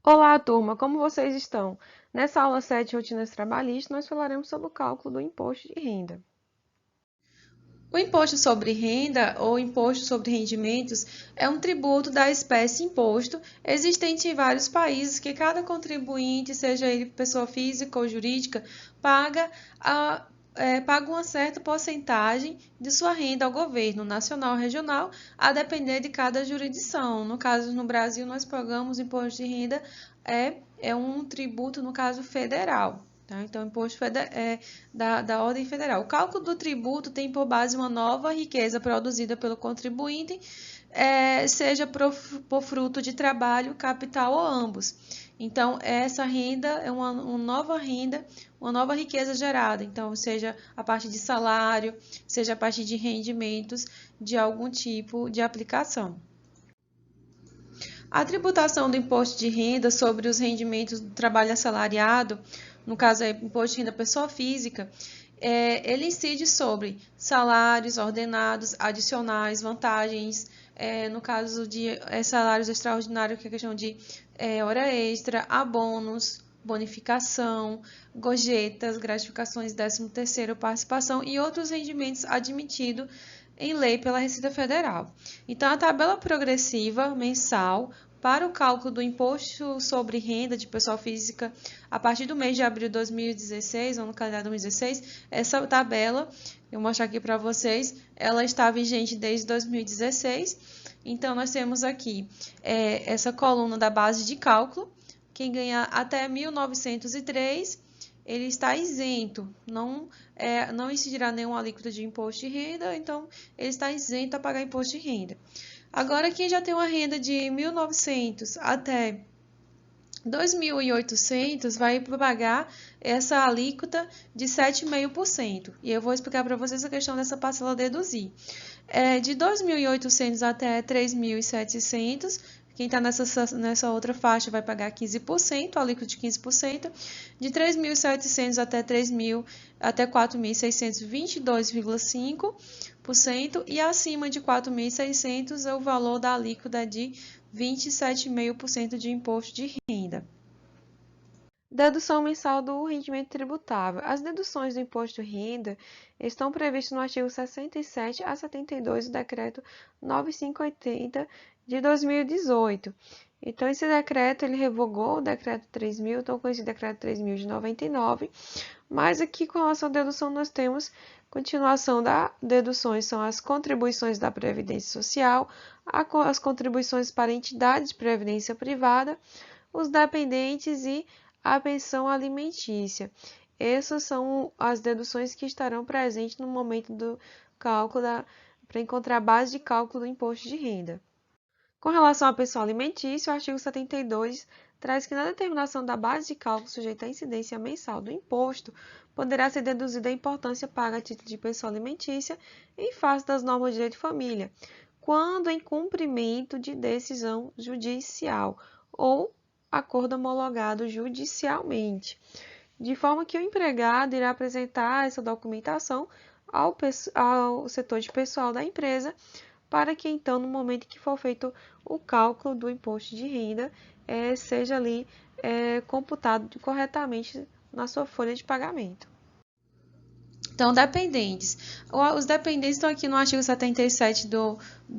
Olá, turma, como vocês estão? Nessa aula 7 de rotinas trabalhistas, nós falaremos sobre o cálculo do imposto de renda. O imposto sobre renda ou imposto sobre rendimentos é um tributo da espécie imposto existente em vários países que cada contribuinte, seja ele pessoa física ou jurídica, paga, paga uma certa porcentagem de sua renda ao governo nacional ou regional, a depender de cada jurisdição. No caso, no Brasil, nós pagamos imposto de renda, é um tributo, no caso, federal. Tá? Então, imposto da ordem federal. O cálculo do tributo tem por base uma nova riqueza produzida pelo contribuinte, seja por fruto de trabalho, capital ou ambos. Então, essa renda é uma nova renda, uma nova riqueza gerada. Então, seja a partir de salário, seja a partir de rendimentos de algum tipo de aplicação. A tributação do imposto de renda sobre os rendimentos do trabalho assalariado, no caso é imposto de renda pessoa física, ele incide sobre salários ordenados, adicionais, vantagens, no caso de salários extraordinários, que é questão de hora extra, abonos, bonificação, gorjetas, gratificações, 13º, participação e outros rendimentos admitidos em lei pela Receita Federal. Então, a tabela progressiva mensal para o cálculo do imposto sobre renda de pessoa física a partir do mês de abril de 2016, ou no calendário 2016, essa tabela, eu vou mostrar aqui para vocês, ela está vigente desde 2016. Então, nós temos aqui essa coluna da base de cálculo. Quem ganhar até 1903, ele está isento, não incidirá nenhuma alíquota de imposto de renda, então ele está isento a pagar imposto de renda. Agora, quem já tem uma renda de 1.900 até 2.800 vai pagar essa alíquota de 7,5%. E eu vou explicar para vocês a questão dessa parcela deduzir. De 2.800 até 3.700, quem está nessa outra faixa vai pagar 15%, alíquota de 15%. De 3.700 até 3.000, até 4.600, 22,5%. E acima de 4.600, o valor da alíquota de 27,5% de imposto de renda. Dedução mensal do rendimento tributável. As deduções do imposto de renda estão previstas no artigo 67 a 72 do Decreto 9580 de 2018. Então, esse decreto ele revogou o Decreto 3.000, tão conhecido Decreto 3.000 de 99, mas aqui com relação à dedução nós temos continuação das deduções, são as contribuições da Previdência Social, as contribuições para entidades de previdência privada, os dependentes e a pensão alimentícia. Essas são as deduções que estarão presentes no momento do cálculo para encontrar a base de cálculo do imposto de renda. Com relação à pensão alimentícia, o artigo 72 traz que na determinação da base de cálculo sujeita à incidência mensal do imposto, poderá ser deduzida a importância paga a título de pensão alimentícia em face das normas de direito de família, quando em cumprimento de decisão judicial ou acordo homologado judicialmente, de forma que o empregado irá apresentar essa documentação ao setor de pessoal da empresa, para que então, no momento que for feito o cálculo do imposto de renda, seja ali computado corretamente na sua folha de pagamento. Então, dependentes. Os dependentes estão aqui no artigo 77 do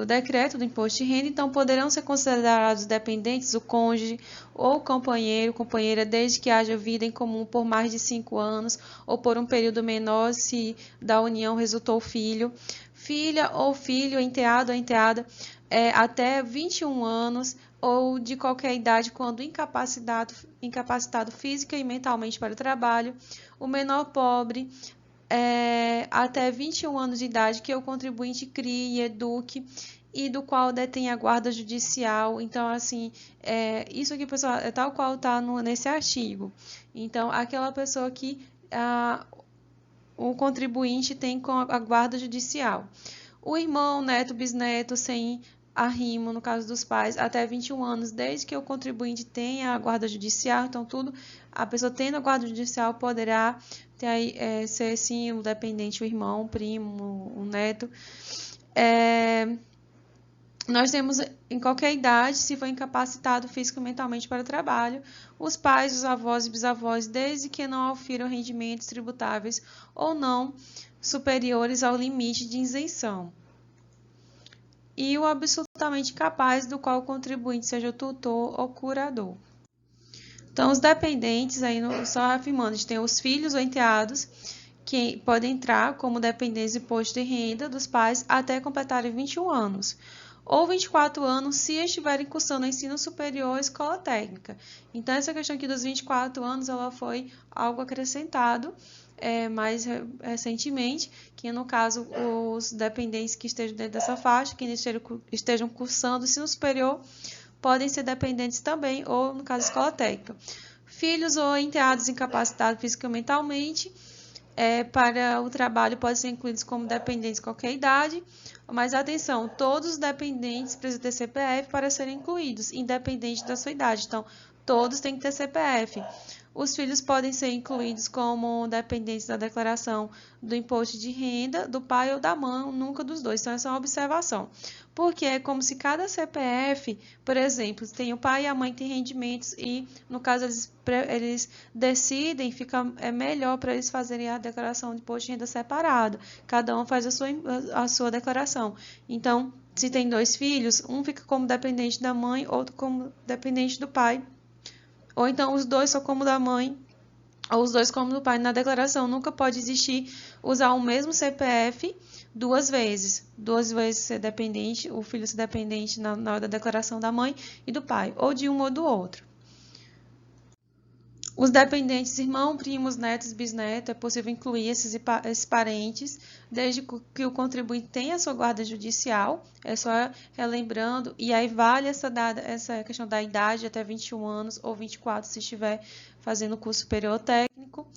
decreto do imposto de renda, então poderão ser considerados dependentes o cônjuge ou companheiro, companheira, desde que haja vida em comum por mais de 5 anos ou por um período menor se da união resultou filho, filha ou filho, enteado ou enteada, até 21 anos ou de qualquer idade quando incapacitado física e mentalmente para o trabalho, o menor pobre, até 21 anos de idade que o contribuinte crie e eduque e do qual detém a guarda judicial. Então, assim, isso aqui, pessoal, é tal qual está nesse artigo. Então, aquela pessoa que o contribuinte tem com a guarda judicial. O irmão, neto, bisneto, sem arrimo, no caso dos pais, até 21 anos, desde que o contribuinte tenha a guarda judicial, então tudo, a pessoa tendo a guarda judicial poderá ter aí, ser sim o dependente, o irmão, o primo, o neto. Nós temos em qualquer idade, se for incapacitado físico e mentalmente para o trabalho, os pais, os avós e bisavós, desde que não ofiram rendimentos tributáveis ou não superiores ao limite de isenção. E o absolutamente capaz, do qual o contribuinte seja o tutor ou curador. Então, os dependentes, aí só afirmando, a gente tem os filhos ou enteados, que podem entrar como dependentes de imposto de renda dos pais até completarem 21 anos. Ou 24 anos se estiverem cursando ensino superior ou escola técnica. Então, essa questão aqui dos 24 anos, ela foi algo acrescentado mais recentemente, que no caso, os dependentes que estejam dentro dessa faixa, que estejam cursando ensino superior, podem ser dependentes também, ou no caso, escola técnica. Filhos ou enteados incapacitados fisicamente ou mentalmente, para o trabalho podem ser incluídos como dependentes de qualquer idade, mas atenção, todos os dependentes precisam ter CPF para serem incluídos, independente da sua idade. Então, todos têm que ter CPF. Os filhos podem ser incluídos como dependentes da declaração do imposto de renda do pai ou da mãe, nunca dos dois. Então, essa é uma observação. Porque é como se cada CPF, por exemplo, tem o pai e a mãe que têm rendimentos e, no caso, eles decidem, é melhor para eles fazerem a declaração de imposto de renda separado. Cada um faz a sua declaração. Então, se tem 2 filhos, um fica como dependente da mãe, outro como dependente do pai. Ou então os 2 são como da mãe, ou os 2 como do pai. Na declaração nunca pode existir usar o mesmo CPF 2 vezes. 2 vezes ser dependente, o filho ser dependente na hora da declaração da mãe e do pai, ou de um ou do outro. Os dependentes, irmão, primos, netos, bisnetos, é possível incluir esses parentes, desde que o contribuinte tenha a sua guarda judicial, é só relembrando, e aí vale essa questão da idade, até 21 anos, ou 24, se estiver fazendo curso superior técnico.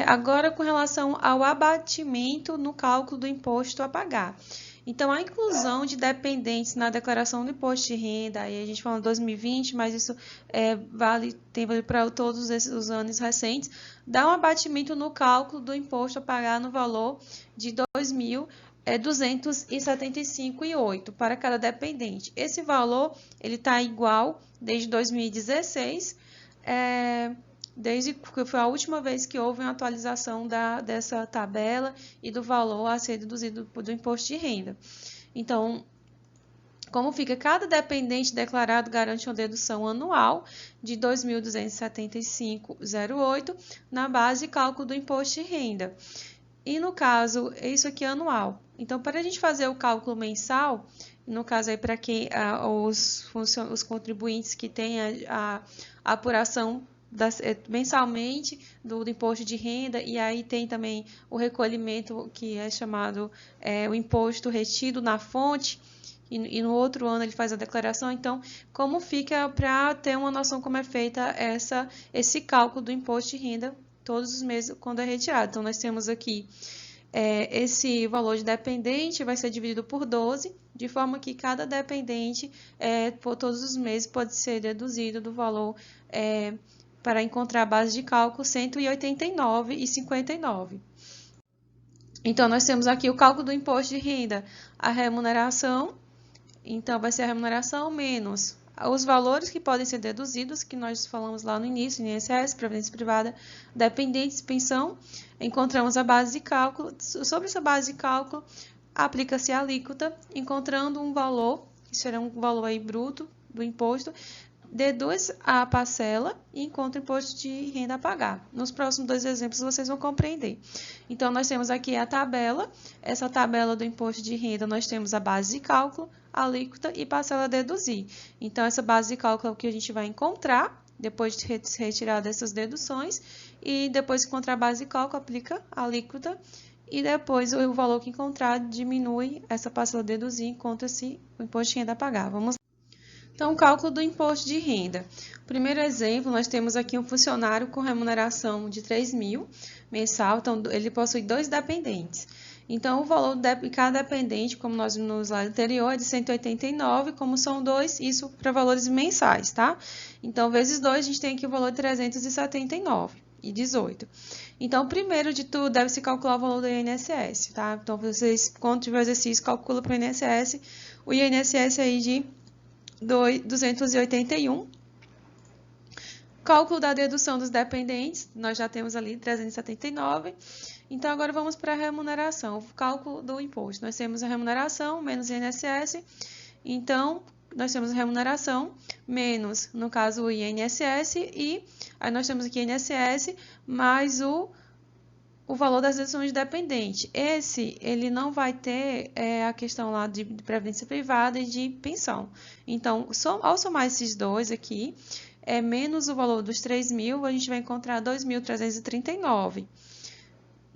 Agora, com relação ao abatimento no cálculo do imposto a pagar. Então, a inclusão de dependentes na declaração do imposto de renda, aí a gente fala 2020, mas isso tem vale para todos os anos recentes, dá um abatimento no cálculo do imposto a pagar no valor de R$ 2.275,08 para cada dependente. Esse valor ele está igual desde 2016, desde que foi a última vez que houve uma atualização dessa tabela e do valor a ser deduzido do imposto de renda. Então, como fica? Cada dependente declarado garante uma dedução anual de R$ 2.275,08 na base de cálculo do imposto de renda. E no caso, isso aqui é anual. Então, para a gente fazer o cálculo mensal, no caso aí para quem os contribuintes que têm a apuração mensalmente do imposto de renda, e aí tem também o recolhimento que é chamado o imposto retido na fonte, e no outro ano ele faz a declaração. Então, como fica para ter uma noção como é feita esse cálculo do imposto de renda todos os meses quando é retirado. Então, nós temos aqui esse valor de dependente vai ser dividido por 12, de forma que cada dependente, por todos os meses, pode ser deduzido do valor para encontrar a base de cálculo 189,59. Então, nós temos aqui o cálculo do imposto de renda, a remuneração, então vai ser a remuneração menos os valores que podem ser deduzidos, que nós falamos lá no início, INSS, Previdência Privada, dependentes, pensão, encontramos a base de cálculo. Sobre essa base de cálculo, aplica-se a alíquota, encontrando um valor, que será um valor aí bruto do imposto, deduz a parcela e encontra o imposto de renda a pagar. Nos próximos 2 exemplos vocês vão compreender. Então, nós temos aqui a tabela. Essa tabela do imposto de renda, nós temos a base de cálculo, alíquota e parcela a deduzir. Então, essa base de cálculo é o que a gente vai encontrar depois de retirar dessas deduções. E depois que encontrar a base de cálculo, aplica a alíquota. E depois o valor que encontrar diminui essa parcela a deduzir, encontra-se o imposto de renda a pagar. Vamos Então, o cálculo do imposto de renda. Primeiro exemplo, nós temos aqui um funcionário com remuneração de 3.000 mensal, então ele possui 2 dependentes. Então, o valor de cada dependente, como nós vimos no slide anterior, é de 189, como são 2, isso para valores mensais, tá? Então, vezes 2, a gente tem aqui o valor de 379,18. Então, primeiro de tudo, deve-se calcular o valor do INSS, tá? Então, vocês, quando tiver o exercício, calcula para o INSS o INSS aí de 281. Cálculo da dedução dos dependentes, nós já temos ali 379. Então, agora vamos para a remuneração, o cálculo do imposto. Nós temos a remuneração menos INSS, então, nós temos a remuneração menos, no caso, o INSS, e aí nós temos aqui INSS mais o valor das deduções de dependente. Ele não vai ter a questão lá de previdência privada e de pensão. Então, ao somar esses dois aqui, menos o valor dos 3.000, a gente vai encontrar 2.339.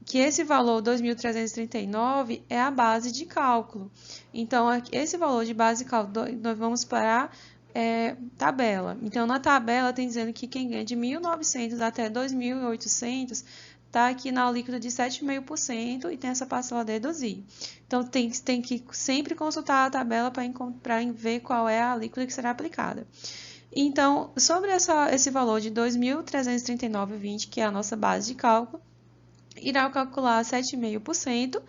Que esse valor 2.339 é a base de cálculo. Então, esse valor de base de cálculo, nós vamos para a tabela. Então, na tabela tem dizendo que quem ganha de 1.900 até 2.800 está aqui na alíquota de 7,5% e tem essa parcela a deduzir. Então, tem que sempre consultar a tabela para ver qual é a alíquota que será aplicada. Então, sobre esse valor de 2.339,20, que é a nossa base de cálculo, irá calcular 7,5%,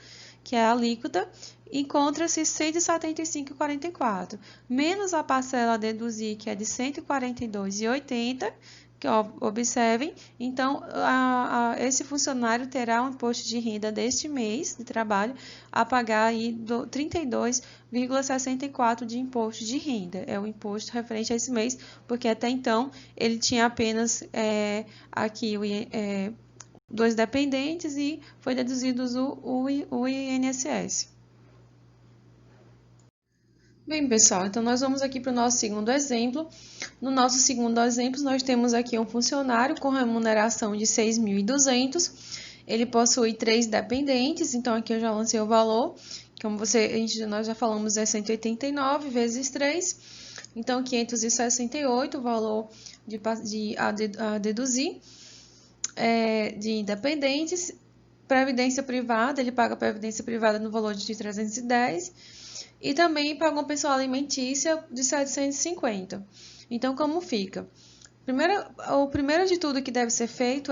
que é a alíquota, encontra-se 175,44, menos a parcela a deduzir, que é de 142,80, que observem, então, esse funcionário terá um imposto de renda deste mês de trabalho a pagar aí 32,64 de imposto de renda. É o imposto referente a esse mês, porque até então ele tinha apenas aqui dois dependentes e foi deduzidos o INSS. Bem, pessoal, então nós vamos aqui para o nosso segundo exemplo. No nosso segundo exemplo, nós temos aqui um funcionário com remuneração de 6.200. Ele possui 3 dependentes, então aqui eu já lancei o valor. Como nós já falamos, é 189 vezes 3. Então, 568, o valor a deduzir de dependentes. Previdência privada, ele paga previdência privada no valor de 310. E também paga uma pensão alimentícia de 750. Então, como fica? O primeiro de tudo que deve ser feito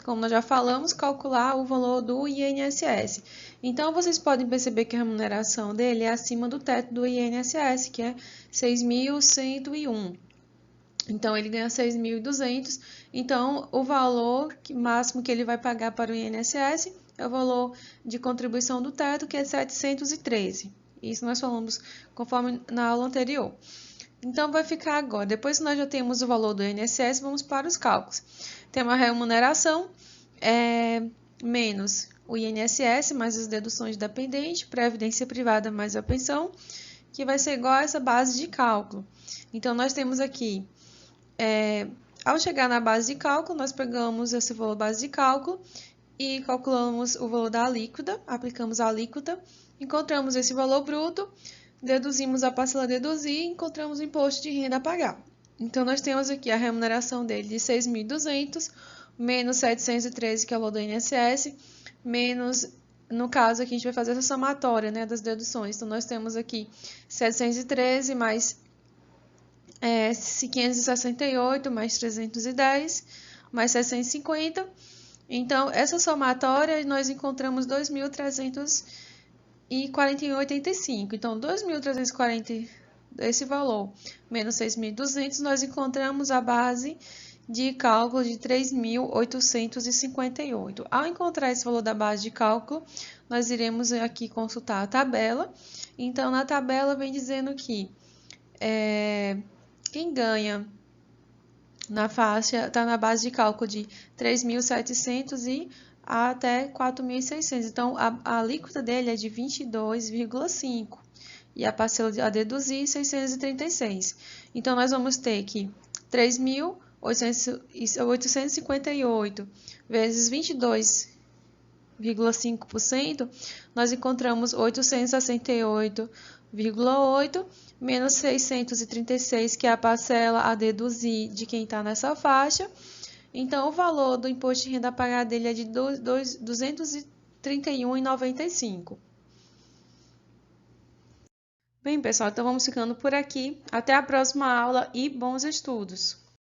como nós já falamos, calcular o valor do INSS. Então, vocês podem perceber que a remuneração dele é acima do teto do INSS, que é 6.101. Então, ele ganha 6.200. Então, o valor máximo que ele vai pagar para o INSS é o valor de contribuição do teto, que é 713. Isso nós falamos conforme na aula anterior. Então, vai ficar agora. Depois que nós já temos o valor do INSS, vamos para os cálculos. Temos a remuneração menos o INSS, mais as deduções de dependente, previdência privada mais a pensão, que vai ser igual a essa base de cálculo. Então, nós temos aqui, ao chegar na base de cálculo, nós pegamos esse valor base de cálculo e calculamos o valor da alíquota, aplicamos a alíquota, encontramos esse valor bruto, deduzimos a parcela a deduzir e encontramos o imposto de renda a pagar. Então, nós temos aqui a remuneração dele de 6.200, menos 713, que é o valor do INSS, menos, no caso aqui a gente vai fazer essa somatória, das deduções. Então, nós temos aqui 713 mais 568, mais 310, mais 750. Então, essa somatória, nós encontramos 2.341,85. Então, 2.340, esse valor, menos 6.200, nós encontramos a base de cálculo de 3.858. Ao encontrar esse valor da base de cálculo, nós iremos aqui consultar a tabela. Então, na tabela vem dizendo que quem ganha na faixa está na base de cálculo de 3.700 e até 4.600. Então, a alíquota dele é de 22,5 e a parcela a deduzir 636. Então, nós vamos ter que 3.858 vezes 22,5%, nós encontramos 868,8 menos 636, que é a parcela a deduzir de quem está nessa faixa. Então, o valor do imposto de renda a pagar dele é de 231,95. Bem, pessoal, então vamos ficando por aqui. Até a próxima aula e bons estudos!